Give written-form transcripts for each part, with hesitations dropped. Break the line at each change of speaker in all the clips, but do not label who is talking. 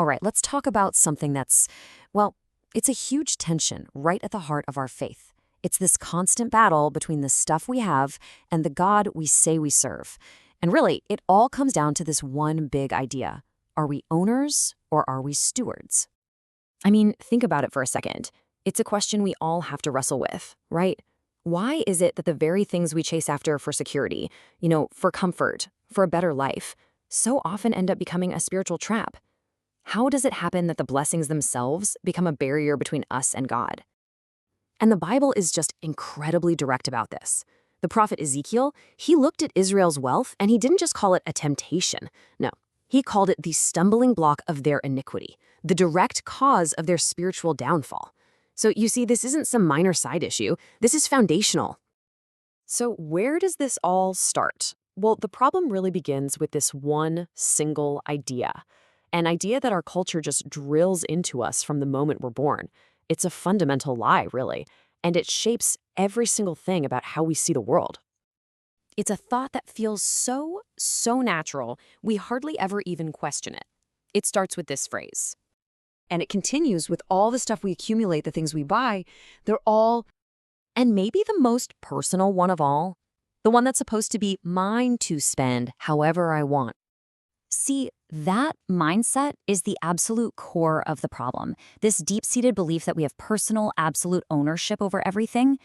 All right, let's talk about something that's, well, it's a huge tension right at the heart of our faith. It's this constant battle between the stuff we have and the God we say we serve. And really, it all comes down to this one big idea. Are we owners or are we stewards? I mean, think about it for a second. It's a question we all have to wrestle with, right? Why is it that the very things we chase after for security, for comfort, for a better life, so often end up becoming a spiritual trap? How does it happen that the blessings themselves become a barrier between us and God? And the Bible is just incredibly direct about this. The prophet Ezekiel, he looked at Israel's wealth and he didn't just call it a temptation. No, he called it the stumbling block of their iniquity, the direct cause of their spiritual downfall. So you see, this isn't some minor side issue. This is foundational. So where does this all start? Well, the problem really begins with this one single idea. An idea that our culture just drills into us from the moment we're born. It's a fundamental lie, really, and it shapes every single thing about how we see the world. It's a thought that feels so natural, we hardly ever even question it. It starts with this phrase. And it continues with all the stuff we accumulate, the things we buy, they're all, and maybe the most personal one of all, the one that's supposed to be mine to spend however I want. See, that mindset is the absolute core of the problem. This deep-seated belief that we have personal, absolute ownership over everything,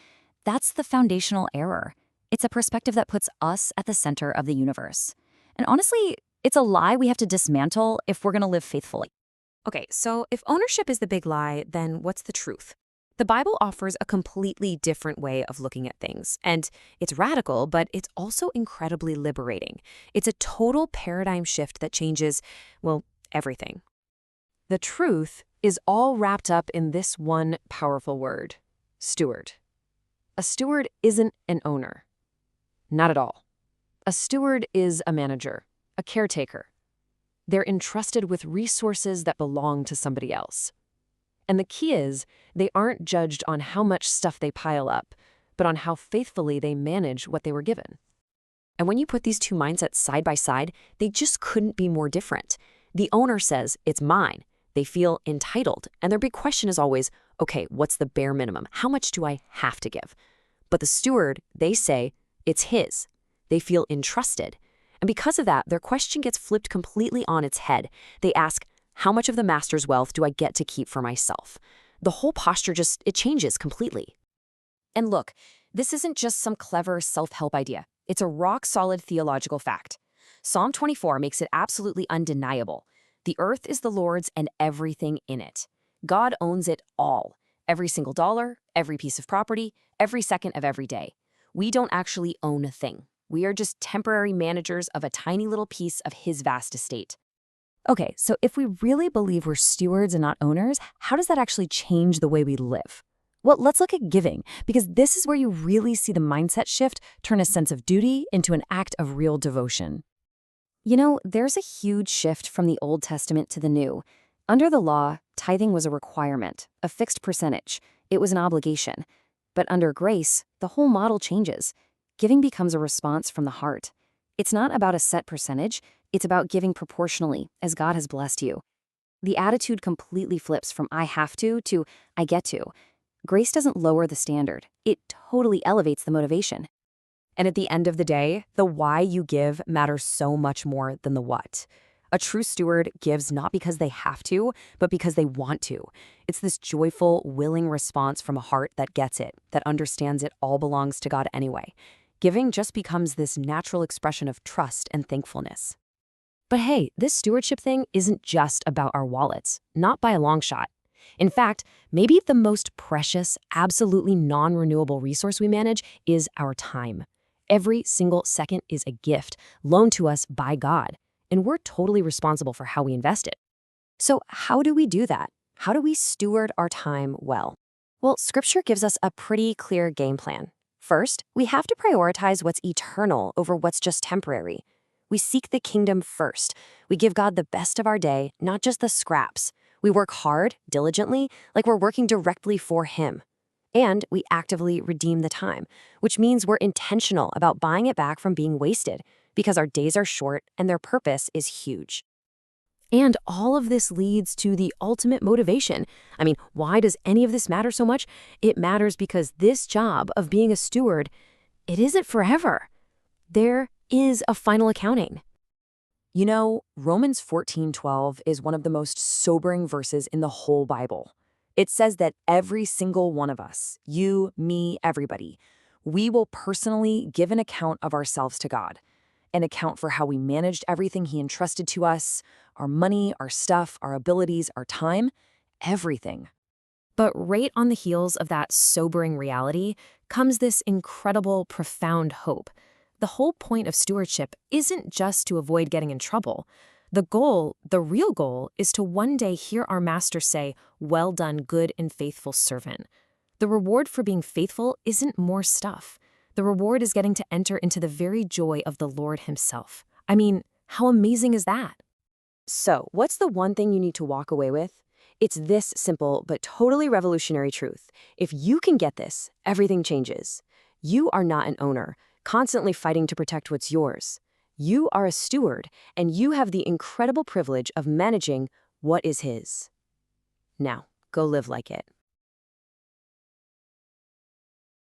that's the foundational error. It's a perspective that puts us at the center of the universe. And honestly, it's a lie we have to dismantle if we're going to live faithfully. Okay, so if ownership is the big lie, then what's the truth? The Bible offers a completely different way of looking at things, and it's radical, but it's also incredibly liberating. It's a total paradigm shift that changes, well, everything. The truth is all wrapped up in this one powerful word, steward. A steward isn't an owner. Not at all. A steward is a manager, a caretaker. They're entrusted with resources that belong to somebody else. And the key is, they aren't judged on how much stuff they pile up, but on how faithfully they manage what they were given. And when you put these two mindsets side by side, they just couldn't be more different. The owner says, it's mine. They feel entitled. And their big question is always, okay, what's the bare minimum? How much do I have to give? But the steward, they say, it's his. They feel entrusted. And because of that, their question gets flipped completely on its head. They ask, how much of the master's wealth do I get to keep for myself? The whole posture it changes completely. And look, this isn't just some clever self-help idea. It's a rock-solid theological fact. Psalm 24 makes it absolutely undeniable. The earth is the Lord's and everything in it. God owns it all. Every single dollar, every piece of property, every second of every day. We don't actually own a thing. We are just temporary managers of a tiny little piece of his vast estate. Okay, so if we really believe we're stewards and not owners, how does that actually change the way we live? Well, let's look at giving, because this is where you really see the mindset shift turn a sense of duty into an act of real devotion. There's a huge shift from the Old Testament to the New. Under the law, tithing was a requirement, a fixed percentage. It was an obligation. But under grace, the whole model changes. Giving becomes a response from the heart. It's not about a set percentage. It's about giving proportionally, as God has blessed you. The attitude completely flips from I have to I get to. Grace doesn't lower the standard. It totally elevates the motivation. And at the end of the day, the why you give matters so much more than the what. A true steward gives not because they have to, but because they want to. It's this joyful, willing response from a heart that gets it, that understands it all belongs to God anyway. Giving just becomes this natural expression of trust and thankfulness. But hey, this stewardship thing isn't just about our wallets, not by a long shot. In fact, maybe the most precious, absolutely non-renewable resource we manage is our time. Every single second is a gift loaned to us by God, and we're totally responsible for how we invest it. So how do we do that? How do we steward our time well? Well, Scripture gives us a pretty clear game plan. First, we have to prioritize what's eternal over what's just temporary. We seek the kingdom first. We give God the best of our day, not just the scraps. We work hard, diligently, like we're working directly for Him. And we actively redeem the time, which means we're intentional about buying it back from being wasted, because our days are short and their purpose is huge. And all of this leads to the ultimate motivation. I mean, why does any of this matter so much? It matters because this job of being a steward, it isn't forever. There is a final accounting. You know, Romans 14:12 is one of the most sobering verses in the whole Bible. It says that every single one of us, you, me, everybody, we will personally give an account of ourselves to God, an account for how we managed everything He entrusted to us, our money, our stuff, our abilities, our time, everything. But right on the heels of that sobering reality comes this incredible, profound hope. The whole point of stewardship isn't just to avoid getting in trouble. The goal, the real goal, is to one day hear our master say, "Well done, good and faithful servant." The reward for being faithful isn't more stuff. The reward is getting to enter into the very joy of the Lord Himself. I mean, how amazing is that? So, what's the one thing you need to walk away with? It's this simple but totally revolutionary truth. If you can get this, everything changes. You are not an owner, constantly fighting to protect what's yours. You are a steward, and you have the incredible privilege of managing what is His. Now, go live like it.